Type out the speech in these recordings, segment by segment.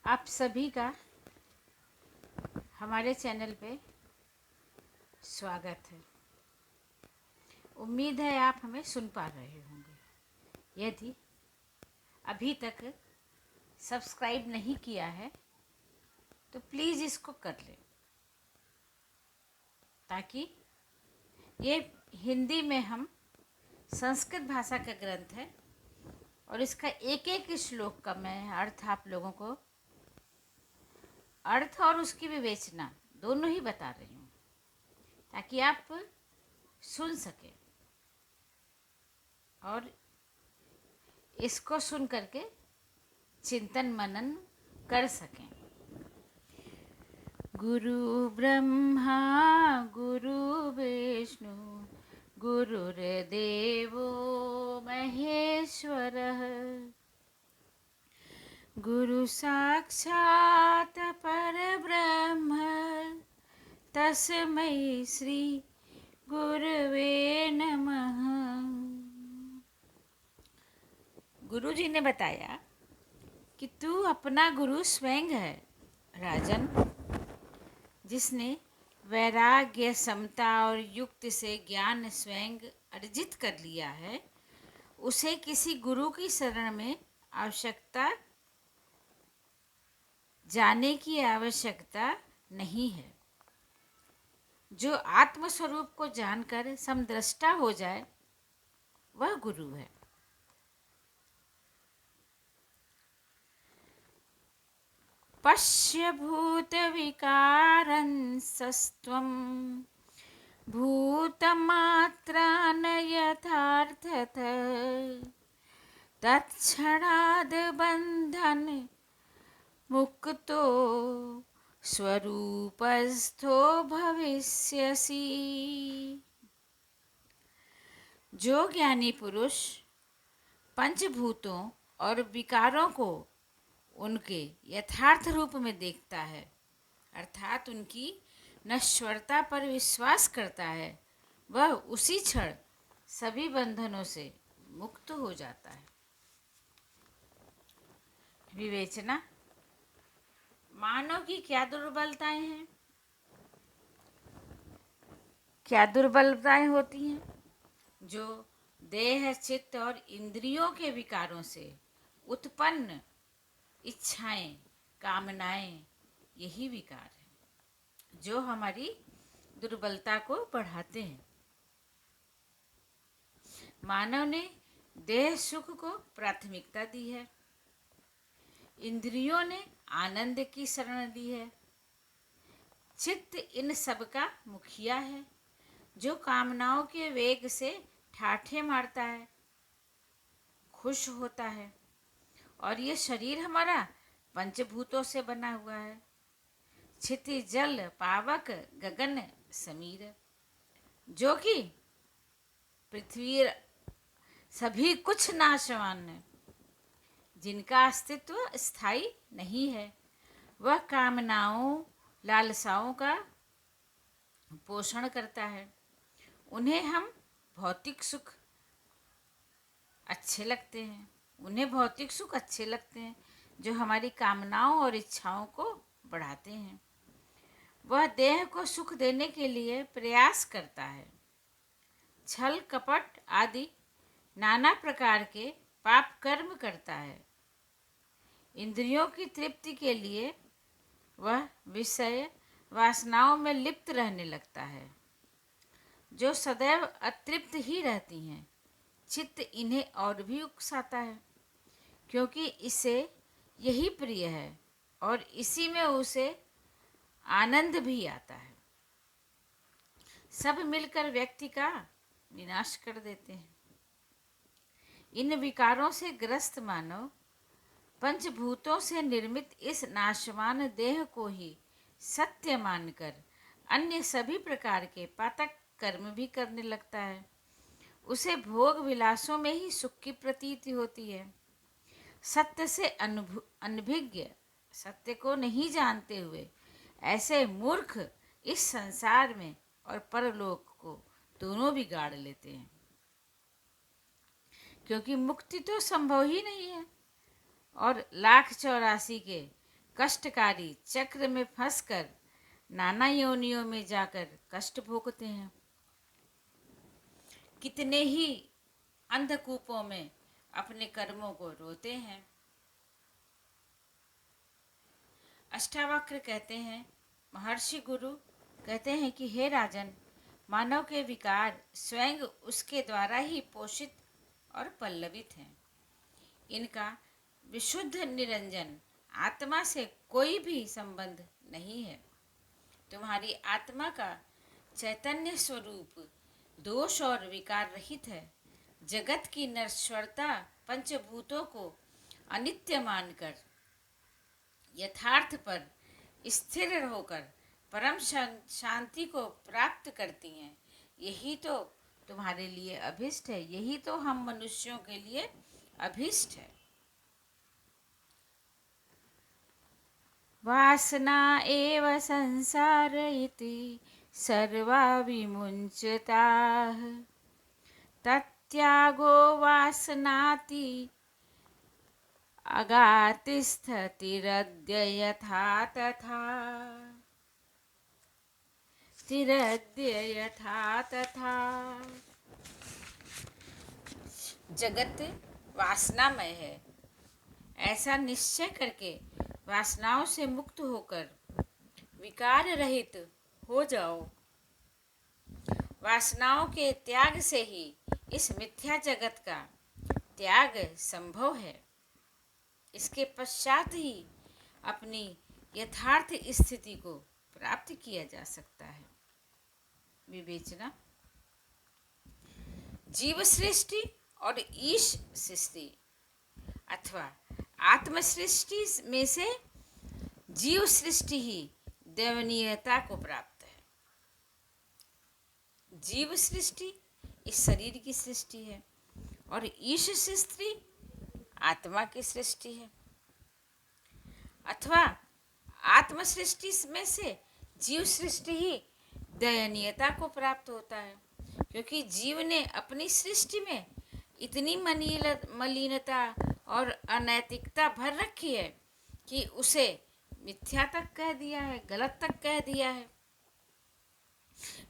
आप सभी का हमारे चैनल पे स्वागत है। उम्मीद है आप हमें सुन पा रहे होंगे। यदि अभी तक सब्सक्राइब नहीं किया है तो प्लीज़ इसको कर लें, ताकि ये हिंदी में हम संस्कृत भाषा का ग्रंथ है और इसका एक एक श्लोक का मैं अर्थ आप लोगों को अर्थ और उसकी विवेचना दोनों ही बता रही हूँ, ताकि आप सुन सकें और इसको सुन करके चिंतन मनन कर सकें। गुरु ब्रह्मा गुरु विष्णु गुरुर्देवो महेश्वरः गुरु साक्षात् परब्रह्म तस्मै श्री गुरवे नमः। गुरु जी ने बताया कि तू अपना गुरु स्वयं है राजन, जिसने वैराग्य, समता और युक्ति से ज्ञान स्वयं अर्जित कर लिया है, उसे किसी गुरु की शरण में जाने की आवश्यकता नहीं है। जो आत्मस्वरूप को जानकर समदृष्टा हो जाए वह गुरु है। पश्य भूतविकारं सस्त्वं भूतमात्रान् यथार्थतः तत्क्षणाद् बन्धन मुक्तो स्वरूपस्थो भविष्यसि। जो ज्ञानी पुरुष पंचभूतों और विकारों को उनके यथार्थ रूप में देखता है, अर्थात उनकी नश्वरता पर विश्वास करता है, वह उसी क्षण सभी बंधनों से मुक्त हो जाता है। विवेचना। मानव की क्या दुर्बलताएं हैं? क्या दुर्बलताएं होती हैं? जो देह, चित्त और इंद्रियों के विकारों से उत्पन्न इच्छाएं, कामनाएं, यही विकार है जो हमारी दुर्बलता को बढ़ाते हैं। मानव ने देह सुख को प्राथमिकता दी है, इंद्रियों ने आनंद की शरण दी है, चित्त इन सब का मुखिया है जो कामनाओं के वेग से ठाठे मारता है, खुश होता है। और ये शरीर हमारा पंचभूतों से बना हुआ है, क्षिति, जल, पावक, गगन, समीर, जो कि पृथ्वी सभी कुछ नाशवान है, जिनका अस्तित्व स्थायी नहीं है। वह कामनाओं, लालसाओं का पोषण करता है। उन्हें भौतिक सुख अच्छे लगते हैं, जो हमारी कामनाओं और इच्छाओं को बढ़ाते हैं। वह देह को सुख देने के लिए प्रयास करता है, छल, कपट आदि नाना प्रकार के पाप कर्म करता है। इंद्रियों की तृप्ति के लिए वह विषय वासनाओं में लिप्त रहने लगता है, जो सदैव अतृप्त ही रहती हैं। चित्त इन्हें और भी उकसाता है, क्योंकि इसे यही प्रिय है और इसी में उसे आनंद भी आता है। सब मिलकर व्यक्ति का विनाश कर देते हैं। इन विकारों से ग्रस्त मानव पंचभूतों से निर्मित इस नाशवान देह को ही सत्य मानकर अन्य सभी प्रकार के पातक कर्म भी करने लगता है। उसे भोग विलासों में ही सुख की प्रतीति होती है। सत्य से अनभिज्ञ, सत्य को नहीं जानते हुए ऐसे मूर्ख इस संसार में और परलोक को दोनों बिगाड़ लेते हैं, क्योंकि मुक्ति तो संभव ही नहीं है और 1,84 के कष्टकारी चक्र में फंसकर नाना योनियों में जाकर कष्ट भोगते हैं। कितने ही अंधकूपों में अपने कर्मों को रोते हैं। अष्टावक्र कहते हैं, महर्षि गुरु कहते हैं कि हे राजन, मानव के विकार स्वयं उसके द्वारा ही पोषित और पल्लवित हैं। इनका विशुद्ध निरंजन आत्मा से कोई भी संबंध नहीं है। तुम्हारी आत्मा का चैतन्य स्वरूप दोष और विकार रहित है। जगत की नश्वरता पंचभूतों को अनित्य मानकर यथार्थ पर स्थिर होकर परम शांति को प्राप्त करती हैं। यही तो तुम्हारे लिए अभिष्ट है, यही तो हम मनुष्यों के लिए अभिष्ट है। वासना एव संसार इति सर्वा विमुञ्चताः तत्यागो वासनाति अगातिस्थतिरद्य यथा तथा तिरद्य यथा तथा। जगत वासनामय है, ऐसा निश्चय करके वासनाओं से मुक्त होकर विकार रहित हो जाओ। वासनाओं के त्याग से ही इस मिथ्या जगत का त्याग संभव है। इसके पश्चात ही अपनी यथार्थ स्थिति को प्राप्त किया जा सकता है। विवेचना। जीव सृष्टि और ईश सृष्टि अथवा आत्म सृष्टि में से जीव सृष्टि ही देवनीयता को प्राप्त है। जीव सृष्टि इस शरीर की सृष्टि है और ईश सृष्टि आत्मा की सृष्टि है। अथवा आत्म सृष्टि में से जीव सृष्टि ही दयनीयता को प्राप्त होता है, क्योंकि जीव ने अपनी सृष्टि में इतनी मलिनता और अनैतिकता भर रखी है कि उसे मिथ्या तक कह दिया है, गलत तक कह दिया है।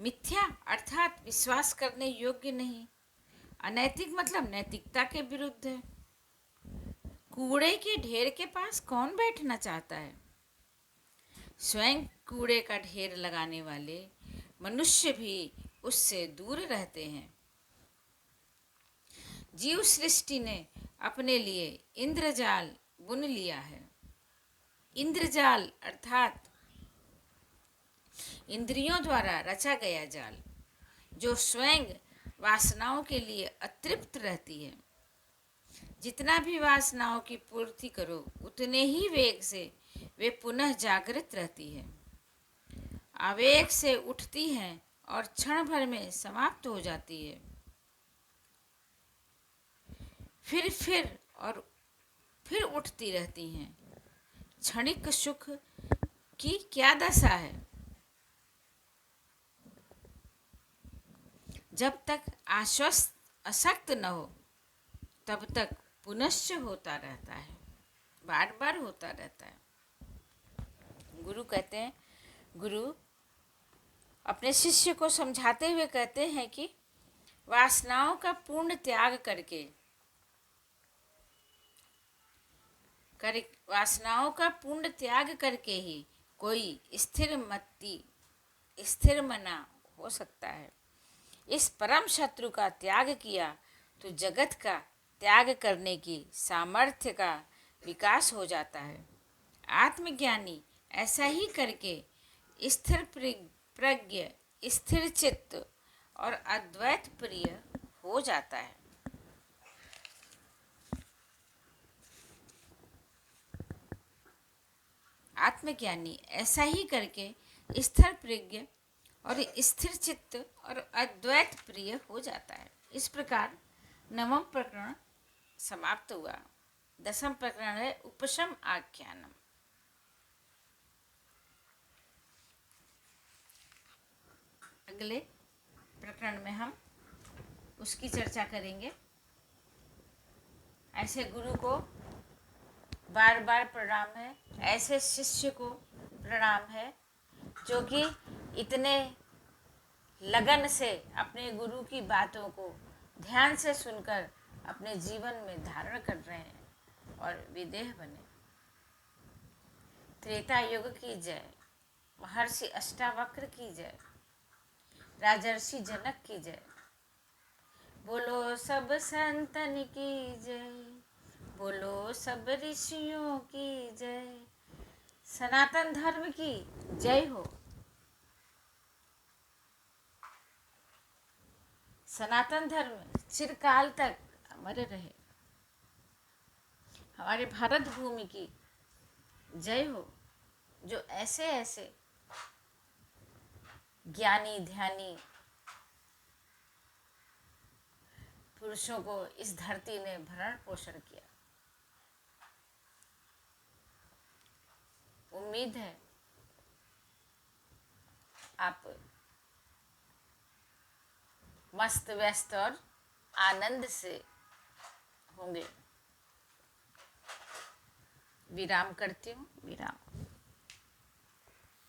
मिथ्या अर्थात विश्वास करने योग्य नहीं, अनैतिक मतलब नैतिकता के विरुद्ध है। कूड़े के ढेर के पास कौन बैठना चाहता है? स्वयं कूड़े का ढेर लगाने वाले मनुष्य भी उससे दूर रहते हैं। जीव सृष्टि ने अपने लिए इंद्रजाल बुन लिया है। इंद्रजाल अर्थात इंद्रियों द्वारा रचा गया जाल, जो स्वयं वासनाओं के लिए अतृप्त रहती है। जितना भी वासनाओं की पूर्ति करो, उतने ही वेग से वे पुनः जागृत रहती है। आवेग से उठती हैं और क्षण भर में समाप्त हो जाती है। फिर उठती रहती हैं। क्षणिक सुख की क्या दशा है? जब तक आश्वस्त असक्त न हो तब तक पुनश्च होता रहता है, बार बार होता रहता है। गुरु कहते हैं, गुरु अपने शिष्य को समझाते हुए कहते हैं कि वासनाओं का पूर्ण त्याग करके वासनाओं का पूर्ण त्याग करके ही कोई स्थिर मना हो सकता है। इस परम शत्रु का त्याग किया तो जगत का त्याग करने की सामर्थ्य का विकास हो जाता है। आत्मज्ञानी ऐसा ही करके स्थिर प्रज्ञ, स्थिर चित्त और अद्वैत प्रिय हो जाता है। आत्मज्ञानी ऐसा ही करके स्थिर प्रज्ञ और स्थिर चित्त और अद्वैत प्रिय हो जाता है। इस प्रकार 9वां प्रकरण समाप्त हुआ। 10वां प्रकरण है उपशम आख्यानम। अगले प्रकरण में हम उसकी चर्चा करेंगे। ऐसे गुरु को बार बार प्रणाम है। ऐसे शिष्य को प्रणाम है जो कि इतने लगन से अपने गुरु की बातों को ध्यान से सुनकर अपने जीवन में धारण कर रहे हैं और विदेह बने। त्रेता युग की जय, महर्षि अष्टावक्र की जय, राजर्षि जनक की जय, बोलो सब संतन की जय, बोलो सब ऋषियों की जय, सनातन धर्म की जय हो। सनातन धर्म चिरकाल तक अमर रहे। हमारे भारत भूमि की जय हो, जो ऐसे ऐसे ज्ञानी ध्यानी पुरुषों को इस धरती ने भरण पोषण किया। उम्मीद है आप मस्त व्यस्त और आनंद से होंगे। विराम करती हूँ। विराम।